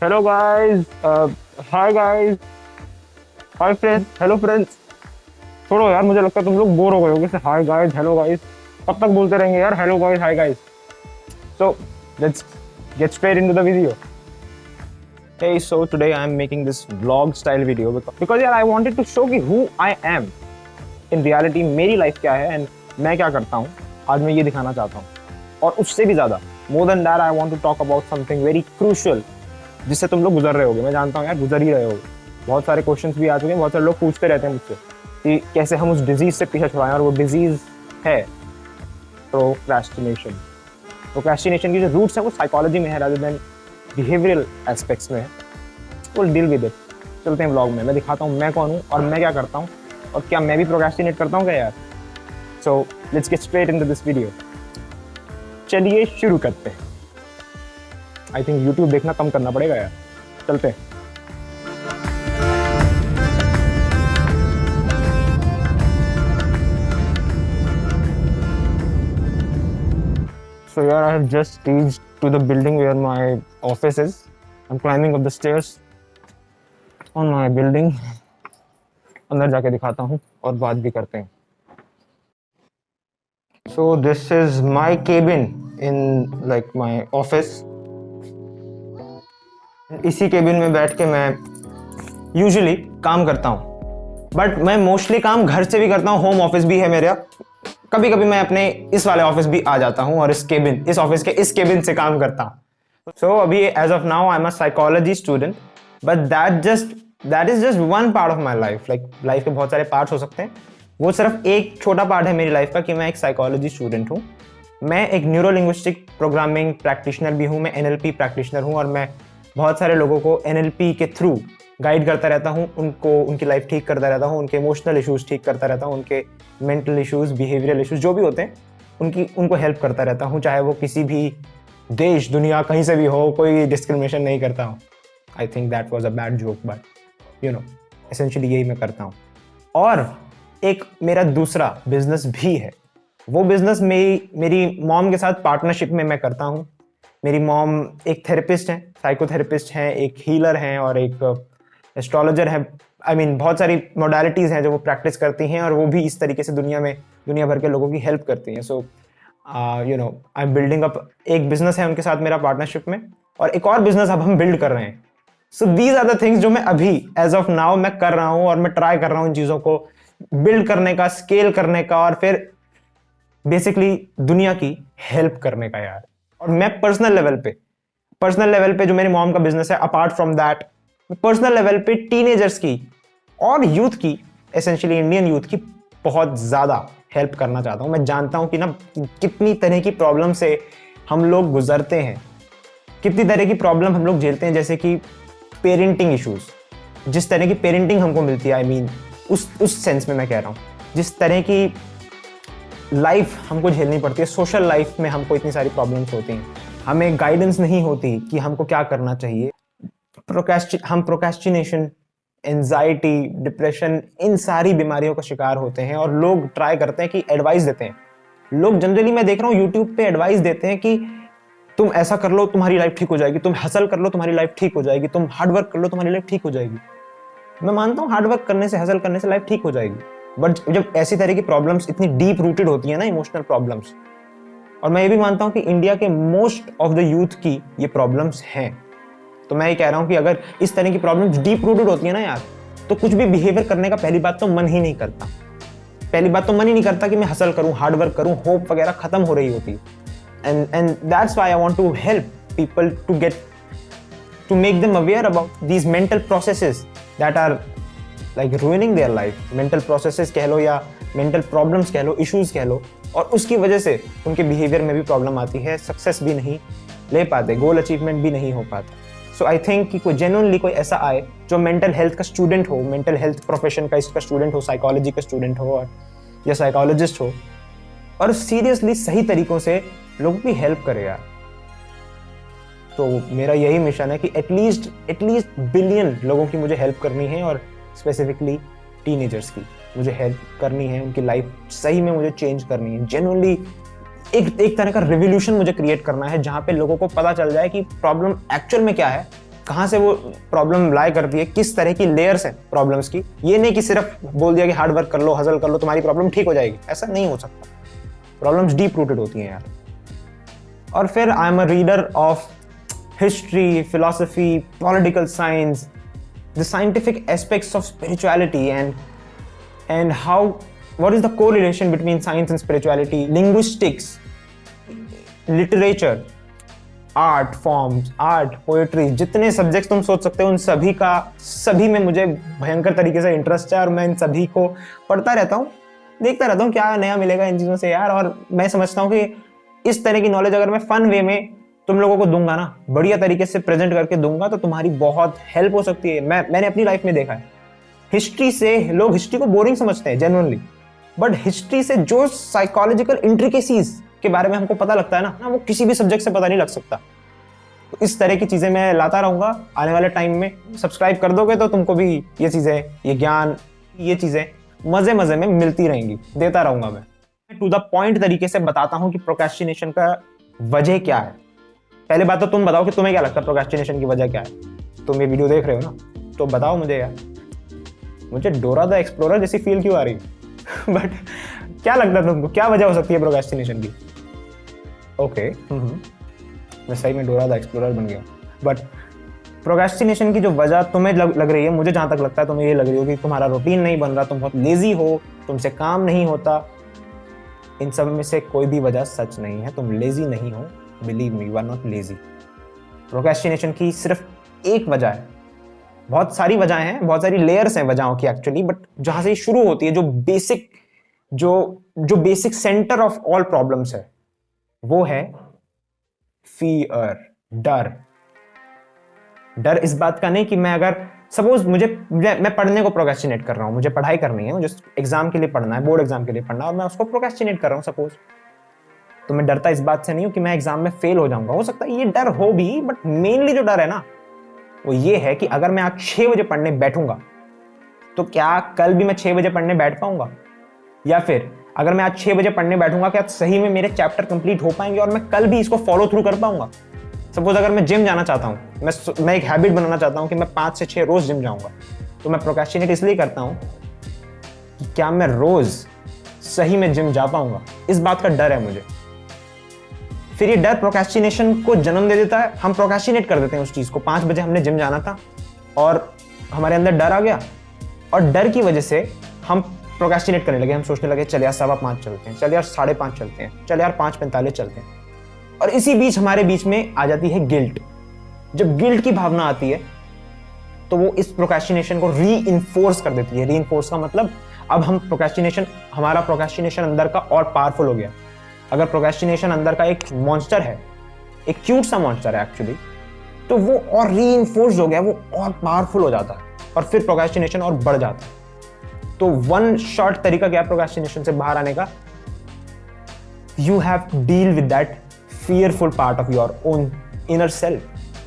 Hello guys, hi guys, hi friends, hello friends. छोड़ो यार, मुझे लगता है तुम लोग बोर हो गए होगे से हाय गाइस, हेलो गाइस। कब तक बोलते रहेंगे यार, hello guys, hi guys. So let's get straight into the video. Hey, so today I am making this vlog style video because यार I wanted to show कि who I am in reality, मेरी life क्या है and मैं क्या करता हूँ. आज मैं ये दिखाना चाहता हूँ. और उससे भी ज्यादा, more than that, I want to talk about something very crucial जिससे तुम लोग गुजर रहे होगे. मैं जानता हूँ यार, गुजर ही रहे होगे. बहुत सारे क्वेश्चंस भी आ चुके हैं, बहुत सारे लोग पूछते रहते हैं मुझसे कि कैसे हम उस डिजीज से पीछा छुड़ाएं, और वो डिजीज है प्रोक्रेस्टिनेशन. प्रोक्रेस्टिनेशन की जो रूट्स है वो साइकोलॉजी में है रादर देन बिहेवियरल एस्पेक्ट्स में है. Will deal with it. चलते हैं व्लॉग में, मैं दिखाता हूँ मैं कौन हूँ और मैं क्या करता हूँ, और क्या मैं भी प्रोक्रेस्टिनेट करता हूँ क्या यार. So let's get straight into this video. चलिए शुरू करते हैं. आई थिंक यूट्यूब देखना कम करना पड़ेगा यार. चलते हैं. So here I have just reached to the building where my office is. I'm climbing up the stairs on my building. अंदर जाके दिखाता हूँ और बात भी करते हैं. So this is my cabin in like my office. इसी केबिन में बैठ के मैं यूजुअली काम करता हूँ, बट मैं मोस्टली काम घर से भी करता हूँ. होम ऑफिस भी है मेरा. कभी कभी मैं अपने इस वाले ऑफिस भी आ जाता हूँ और इस ऑफिस के इस केबिन से काम करता हूँ. सो अभी as of now I am a psychology student, but that is just one part of my life. Like life के बहुत सारे पार्ट्स हो सकते हैं, वो सिर्फ एक छोटा पार्ट है मेरी लाइफ का कि मैं एक साइकोलॉजी स्टूडेंट हूँ. मैं एक न्यूरो लिंग्विस्टिक प्रोग्रामिंग प्रैक्टिशनर भी हूँ, मैं NLP प्रैक्टिशनर हूँ, और मैं बहुत सारे लोगों को NLP के थ्रू गाइड करता रहता हूँ. उनको उनकी लाइफ ठीक करता रहता हूँ, उनके इमोशनल इश्यूज ठीक करता रहता हूँ, उनके मेंटल इश्यूज, बिहेवियरल इश्यूज जो भी होते हैं उनको हेल्प करता रहता हूँ, चाहे वो किसी भी देश दुनिया कहीं से भी हो. कोई डिस्क्रिमिनेशन नहीं करता हूँ. I think that was a bad joke, but you know essentially यही मैं करता हूँ. और एक मेरा दूसरा बिजनेस भी है. वो बिजनेस मेरी मॉम के साथ पार्टनरशिप में मैं करता हूँ. मेरी मॉम एक थेरेपिस्ट है, साइकोथेरेपिस्ट हैं, एक हीलर हैं और एक एस्ट्रोलॉजर है. आई मीन बहुत सारी मोडालिटीज़ हैं जो वो प्रैक्टिस करती हैं, और वो भी इस तरीके से दुनिया भर के लोगों की हेल्प करती हैं. So you know I am building up. एक बिजनेस है उनके साथ मेरा पार्टनरशिप में, और एक और बिजनेस अब हम बिल्ड कर रहे हैं. So these are the things जो मैं अभी एज ऑफ नाउ मैं कर रहा हूँ, और मैं ट्राई कर रहा हूँ इन चीज़ों को बिल्ड करने का, स्केल करने का, और फिर बेसिकली दुनिया की हेल्प करने का यार. और मैं पर्सनल लेवल पे जो मेरी मॉम का बिजनेस है, apart from that personal level पे टीनेजर्स की और यूथ की, एसेंशियली इंडियन यूथ की बहुत ज़्यादा हेल्प करना चाहता हूँ. मैं जानता हूँ कि ना कितनी तरह की प्रॉब्लम से हम लोग गुजरते हैं, कितनी तरह की प्रॉब्लम हम लोग झेलते हैं. जैसे कि पेरेंटिंग इश्यूज, जिस तरह की पेरेंटिंग हमको मिलती है, आई मीन उस सेंस में मैं कह रहा हूँ, जिस तरह की लाइफ हमको झेलनी पड़ती है, सोशल लाइफ में हमको इतनी सारी प्रॉब्लम्स होती हैं, हमें गाइडेंस नहीं होती कि हमको क्या करना चाहिए. हम प्रोक्रेस्टिनेशन, एंजाइटी, डिप्रेशन, इन सारी बीमारियों का शिकार होते हैं, और लोग ट्राई करते हैं कि एडवाइस देते हैं. लोग जनरली मैं देख रहा हूँ यूट्यूब पे एडवाइस देते हैं कि तुम ऐसा कर लो तुम्हारी लाइफ ठीक हो जाएगी, तुम हसल कर लो तुम्हारी लाइफ ठीक हो जाएगी, तुम हार्ड वर्क कर लो तुम्हारी लाइफ ठीक हो जाएगी. मैं मानता हूँ हार्ड वर्क करने से, हसल करने से लाइफ ठीक हो जाएगी, बट जब ऐसी तरह की प्रॉब्लम्स इतनी डीप रूटेड होती है ना, इमोशनल प्रॉब्लम्स, और मैं ये भी मानता हूँ कि इंडिया के मोस्ट ऑफ द यूथ की ये प्रॉब्लम्स हैं, तो मैं ये कह रहा हूँ कि अगर इस तरह की प्रॉब्लम्स डीप रूटेड होती है ना यार, तो कुछ भी बिहेवियर करने का पहली बात तो मन ही नहीं करता कि मैं हसल करूँ, हार्ड वर्क करूँ. होप वगैरह खत्म हो रही होती है. And that's why I want to help people to make them aware about these mental processes that are like ruining their life. Mental processes कह लो या मेंटल प्रॉब्लम्स कह लो, इश्यूज कह लो, और उसकी वजह से उनके बिहेवियर में भी प्रॉब्लम आती है, सक्सेस भी नहीं ले पाते, गोल अचीवमेंट भी नहीं हो पाता. सो आई थिंक कि कोई जेन्युइनली कोई ऐसा आए जो मेंटल हेल्थ का स्टूडेंट हो, मेंटल हेल्थ प्रोफेशन का इसका स्टूडेंट हो, साइकोलॉजी का स्टूडेंट हो, और या साइकोलॉजिस्ट हो, और सीरियसली सही तरीकों से लोगों की हेल्प करे यार. तो मेरा यही मिशन है कि एटलीस्ट बिलियन लोगों की मुझे हेल्प करनी है, और स्पेसिफिकली टीनेजर्स की मुझे हेल्प करनी है. उनकी लाइफ सही में मुझे चेंज करनी है. जेन्युइनली एक तरह का रिवॉल्यूशन मुझे क्रिएट करना है, जहां पे लोगों को पता चल जाए कि प्रॉब्लम एक्चुअल में क्या है, कहाँ से वो प्रॉब्लम लाई करती है, किस तरह की लेयर्स है प्रॉब्लम्स की। ये नहीं कि सिर्फ बोल दिया कि हार्ड वर्क कर लो, हसल कर लो, तुम्हारी प्रॉब्लम ठीक हो जाएगी, ऐसा नहीं हो सकता। प्रॉब्लम्स डीप रूटेड होती हैं यार। और फिर आई am a reader of history, philosophy, political science, the scientific aspects of spirituality and how what is the correlation between science and spirituality, linguistics, literature, art forms, art, poetry, जितने subjects तुम सोच सकते हो उन सभी में मुझे भयंकर तरीके से इंटरेस्ट है और मैं इन सभी को पढ़ता रहता हूँ, देखता रहता हूँ क्या नया मिलेगा इन चीज़ों से यार। और मैं समझता हूँ कि इस तरह की नॉलेज अगर मैं फन वे में तुम लोगों को दूंगा ना, बढ़िया तरीके से प्रेजेंट करके दूंगा, तो तुम्हारी बहुत हेल्प हो सकती है। मैंने अपनी लाइफ में देखा है, हिस्ट्री से लोग हिस्ट्री को बोरिंग समझते हैं जेन्युइनली, बट हिस्ट्री से जो साइकोलॉजिकल इंट्रिकेसीज के बारे में हमको पता लगता है ना, वो किसी भी सब्जेक्ट से पता नहीं लग सकता। तो इस तरह की चीजें मैं लाता रहूंगा आने वाले टाइम में। सब्सक्राइब कर दोगे तो तुमको भी ये चीजें, ये ज्ञान, ये चीजें मजे मजे में मिलती रहेंगी, देता रहूंगा मैं। टू द पॉइंट तरीके से बताता हूं कि प्रोक्रेस्टिनेशन का वजह क्या है। पहले बात तो तुम बताओ कि तुम्हें क्या लगता है प्रोक्रेस्टिनेशन की वजह क्या है। तुम ये वीडियो देख रहे हो ना, तो बताओ मुझे यार। मुझे डोरा द एक्सप्लोरर जैसी फील क्यों आ रही है बट क्या लगता है तुमको, क्या वजह हो सकती है प्रोक्रेस्टिनेशन की? ओके, मैं सही में डोरा द एक्सप्लोरर बन गया। बट प्रोक्रेस्टिनेशन की जो वजह तुम्हें लग रही है, मुझे जहां तक लगता है तुम्हें ये लग रही हो कि तुम्हारा रूटीन नहीं बन रहा, तुम बहुत लेजी हो, तुमसे काम नहीं होता। इन सब में से कोई भी वजह सच नहीं है। तुम लेजी नहीं हो, believe me, you are not lazy. Procrastination की सिर्फ एक वजह है, बहुत सारी वजहें हैं, बहुत सारी लेयर्स हैं वजहों की एक्चुअली, बट जहां से शुरू होती है, जो basic centre of all problems है, वो है फियर, डर। डर इस बात का नहीं कि मैं अगर सपोज मैं पढ़ने को प्रोक्रेस्टिनेट कर रहा हूं, मुझे पढ़ाई करनी है, मुझे एग्जाम के लिए पढ़ना है, बोर्ड एग्जाम के लिए पढ़ना है, और मैं उसको प्रोक्रेस्टिनेट कर रहा हूं सपोज, तो मैं डरता इस बात से नहीं हूं कि मैं एग्जाम में फेल हो जाऊंगा। हो सकता है ये डर हो भी, बट मेनली जो डर है ना, वो ये है कि अगर मैं आज 6 बजे पढ़ने बैठूंगा तो क्या कल भी मैं 6 बजे पढ़ने बैठ पाऊंगा? या फिर अगर मैं आज 6 बजे पढ़ने बैठूंगा, क्या सही में मेरे चैप्टर कंप्लीट हो पाएंगे और मैं कल भी इसको फॉलो थ्रू कर पाऊंगा? सपोज अगर मैं जिम जाना चाहता हूं, मैं एक हैबिट बनाना चाहता हूं कि मैं 5 से 6 रोज जिम जाऊंगा, तो मैं प्रोक्रेस्टिनेट इसलिए करता हूं कि क्या मैं रोज सही में जिम जा पाऊंगा? इस बात का डर है मुझे। फिर ये डर प्रोक्रेस्टिनेशन को जन्म दे देता है। हम प्रोक्रेस्टिनेट कर देते हैं उस चीज को। 5 बजे हमने जिम जाना था और हमारे अंदर डर आ गया, और डर की वजह से हम प्रोक्रेस्टिनेट करने लगे। हम सोचने लगे चल यार 5:15 चलते हैं, चल यार 5:30 चलते हैं, चल यार 5:45 चलते हैं। और इसी बीच हमारे बीच में आ जाती है गिल्ट। जब गिल्ट की भावना आती है तो वो इस प्रोक्रेस्टिनेशन को रीइंफोर्स कर देती है। रीइंफोर्स का मतलब अब हमारा प्रोक्रेस्टिनेशन अंदर का और पावरफुल हो गया। अगर प्रोक्रेस्टिनेशन अंदर का एक मॉन्स्टर है, एक क्यूट सा मॉन्स्टर है एक्चुअली, तो वो और रीइंफोर्स हो गया, वो और पावरफुल हो जाता है और फिर प्रोक्रेस्टिनेशन और बढ़ जाता है। तो वन शॉर्ट तरीका क्या है प्रोक्रेस्टिनेशन से बाहर आने का? You have to deal with that fearful part of your own inner self,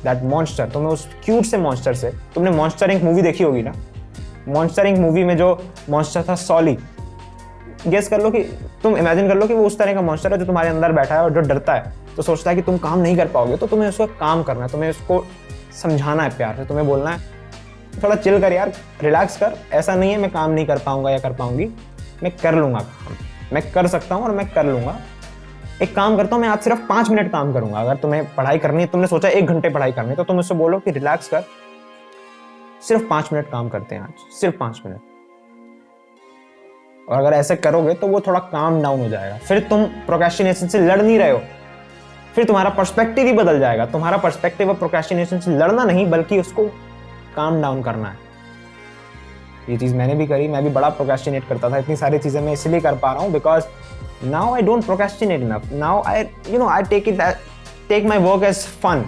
that monster। तुम्हें उस क्यूट से मॉन्स्टर से, तुमने मॉन्स्टर इंक मूवी देखी होगी ना? मॉन्स्टर इंक मूवी में जो मॉन्स्टर था सॉली, गेस कर लो कि, तुम इमेजिन कर लो कि वो उस तरह का मॉन्स्टर है जो तुम्हारे अंदर बैठा है और जो डरता है, तो सोचता है कि तुम काम नहीं कर पाओगे, तो तुम्हें उसको काम करना है, तुम्हें उसको समझाना है प्यार से, तुम्हें बोलना है थोड़ा चिल कर यार, रिलैक्स कर, ऐसा नहीं है मैं काम नहीं कर पाऊंगा या कर पाऊंगी, मैं कर लूंगा काम, मैं कर सकता हूँ और मैं कर लूंगा। एक काम करता हूँ, मैं आज सिर्फ 5 मिनट काम करूंगा। अगर तुम्हें पढ़ाई करनी है, तुमने सोचा 1 घंटे पढ़ाई करनी है, तो तुम उससे बोलो कि रिलैक्स कर, सिर्फ 5 मिनट काम करते हैं आज, सिर्फ 5 मिनट। और अगर ऐसे करोगे तो वो थोड़ा काम डाउन हो जाएगा। फिर तुम प्रोक्रेस्टिनेशन से लड़ नहीं रहे हो, फिर तुम्हारा पर्सपेक्टिव ही बदल जाएगा। तुम्हारा पर्सपेक्टिव है प्रोक्रेस्टिनेशन से लड़ना नहीं, बल्कि उसको काम डाउन करना है। ये चीज मैंने भी करी, मैं भी बड़ा प्रोक्रेस्टिनेट करता था। इतनी सारी चीजें मैं इसलिए कर पा रहा हूँ because now I don't procrastinate enough. Now I take my work as fun.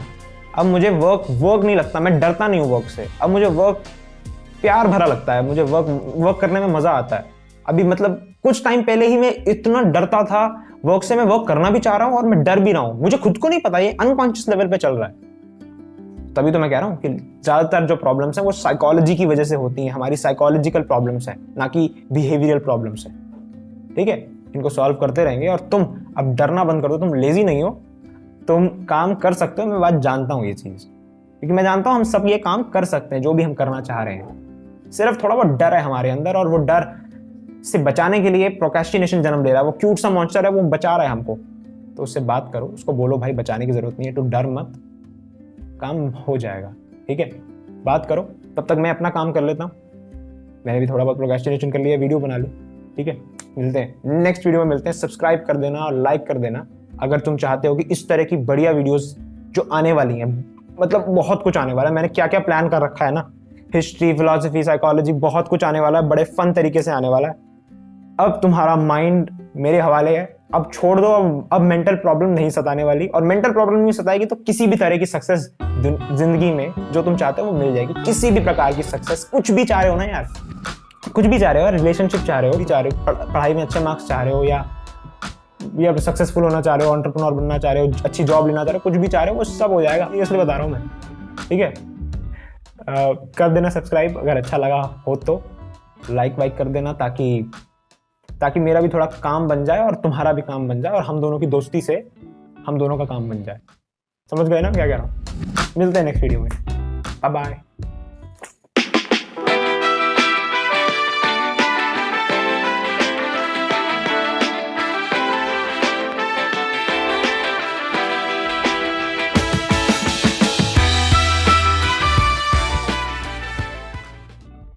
अब मुझे वर्क नहीं लगता, मैं डरता नहीं हूँ वर्क से। अब मुझे वर्क प्यार भरा लगता है, मुझे वर्क करने में मजा आता है। अभी मतलब कुछ टाइम पहले ही मैं इतना डरता था वर्क से, मैं वर्क करना भी चाह रहा हूँ और मैं डर भी रहा हूँ, मुझे खुद को नहीं पता, ये अनकॉन्शियस लेवल पे चल रहा है। तभी तो मैं कह रहा हूँ कि ज्यादातर जो प्रॉब्लम्स हैं वो साइकोलॉजी की वजह से होती हैं, हमारी साइकोलॉजिकल प्रॉब्लम्स हैं, ना कि बिहेवियरल प्रॉब्लम्स हैं। ठीक है, इनको सॉल्व करते रहेंगे। और तुम अब डरना बंद कर दो, तुम लेजी नहीं हो, तुम काम कर सकते हो। मैं बात जानता हूँ ये चीज, क्योंकि मैं जानता हूं हम सब ये काम कर सकते हैं जो भी हम करना चाह रहे हैं। सिर्फ थोड़ा बहुत डर है हमारे अंदर, और वो डर से बचाने के लिए प्रोक्रेस्टिनेशन जन्म ले रहा है। वो क्यूट सा मॉन्स्टर है, वो बचा रहा है हमको। तो उससे बात करो, उसको बोलो भाई बचाने की जरूरत नहीं है, तो डर मत, काम हो जाएगा। ठीक है, बात करो। तब तक मैं अपना काम कर लेता हूँ। मैंने भी थोड़ा बहुत प्रोक्रेस्टिनेशन कर लिया, वीडियो बना ली। ठीक है, मिलते हैं नेक्स्ट वीडियो में, मिलते हैं। सब्सक्राइब कर देना और लाइक कर देना अगर तुम चाहते हो कि इस तरह की बढ़िया वीडियोस जो आने वाली हैं, मतलब बहुत कुछ आने वाला है। मैंने क्या क्या प्लान कर रखा है ना, हिस्ट्री, फिलॉसफी, साइकोलॉजी, बहुत कुछ आने वाला है, बड़े फन तरीके से आने वाला है। अब तुम्हारा माइंड मेरे हवाले है, अब छोड़ दो। अब मेंटल प्रॉब्लम नहीं सताने वाली, और मेंटल प्रॉब्लम नहीं सताएगी तो किसी भी तरह की सक्सेस जिंदगी में जो तुम चाहते हो वो मिल जाएगी। किसी भी प्रकार की सक्सेस, कुछ भी चाह रहे हो ना यार, कुछ भी चाह रहे हो, रिलेशनशिप चाह रहे हो, पढ़ाई में अच्छे मार्क्स चाह रहे हो, या सक्सेसफुल होना चाह रहे हो, एंटरप्रेन्योर बनना चाह रहे हो, अच्छी जॉब लेना चाह रहे हो, कुछ भी चाह रहे हो, वो सब हो जाएगा। इसलिए बता रहा हूँ मैं। ठीक है, कर देना सब्सक्राइब, अगर अच्छा लगा हो तो लाइक वाइक कर देना, ताकि मेरा भी थोड़ा काम बन जाए और तुम्हारा भी काम बन जाए, और हम दोनों की दोस्ती से हम दोनों का काम बन जाए। समझ गए ना क्या कह रहा हूँ? मिलते हैं नेक्स्ट वीडियो में। Bye bye.